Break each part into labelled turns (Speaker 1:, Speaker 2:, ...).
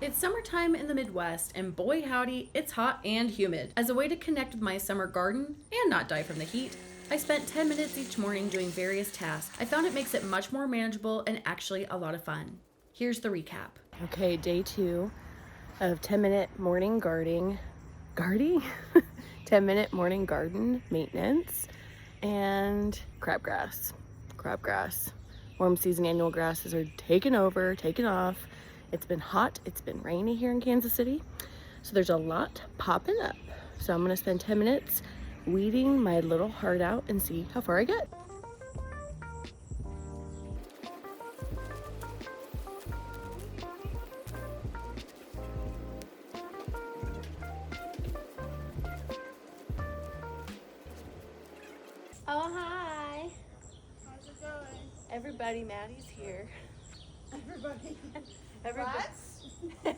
Speaker 1: It's summertime in the Midwest, and boy howdy, it's hot and humid. As a way to connect with my summer garden and not die from the heat, I spent 10 minutes each morning doing various tasks. I found it makes it much more manageable and actually a lot of fun. Here's the recap.
Speaker 2: Okay, day 2 of 10-minute morning gardening. 10-minute morning garden maintenance and crabgrass. Warm season annual grasses are taking off. It's been hot, it's been rainy here in Kansas City, so there's a lot popping up. So I'm gonna spend 10 minutes weeding my little heart out and see how far I get. Oh, hi.
Speaker 3: How's it going?
Speaker 2: Everybody, Maddie's here.
Speaker 3: Everybody.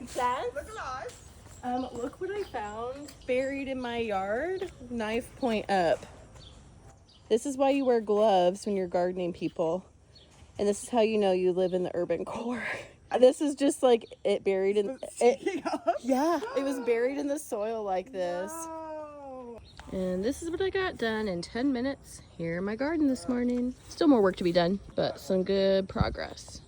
Speaker 2: Plants?
Speaker 3: Look at us.
Speaker 2: Look what I found buried in my yard. Knife point up. This is why you wear gloves when you're gardening, people. And this is how you know you live in the urban core. This is just like it buried in it. Yeah, it was buried in the soil like this.
Speaker 3: No.
Speaker 2: And this is what I got done in 10 minutes here in my garden this morning. Still more work to be done, but some good progress.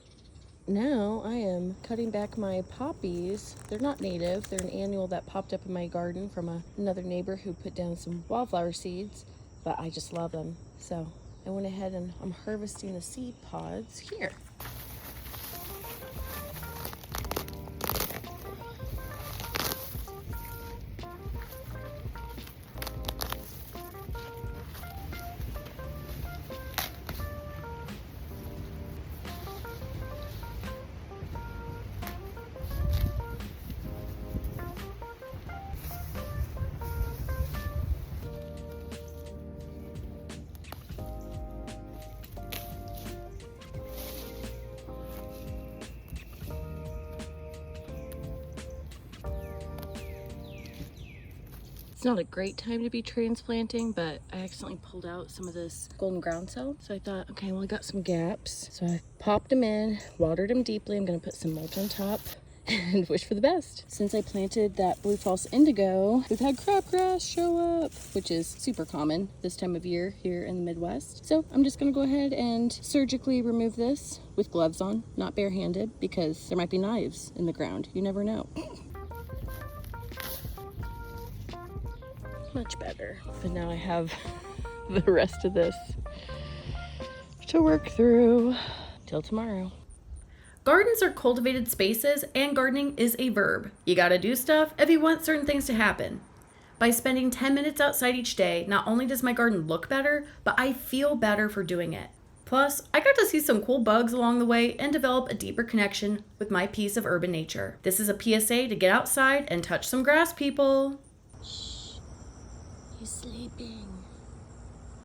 Speaker 2: Now I am cutting back my poppies. They're not native. They're an annual that popped up in my garden from another neighbor who put down some wildflower seeds, but I just love them. So I went ahead and I'm harvesting the seed pods here. It's not a great time to be transplanting, but I accidentally pulled out some of this golden groundsel. So I thought, okay, well, I got some gaps. So I popped them in, watered them deeply. I'm gonna put some mulch on top and wish for the best. Since I planted that blue false indigo, we've had crabgrass show up, which is super common this time of year here in the Midwest. So I'm just gonna go ahead and surgically remove this with gloves on, not barehanded, because there might be knives in the ground. You never know. Much better. But now I have the rest of this to work through till tomorrow.
Speaker 1: Gardens are cultivated spaces, and gardening is a verb. You gotta do stuff if you want certain things to happen. By spending 10 minutes outside each day, not only does my garden look better, but I feel better for doing it. Plus, I got to see some cool bugs along the way and develop a deeper connection with my piece of urban nature. This is a PSA to get outside and touch some grass, people.
Speaker 2: He's sleeping.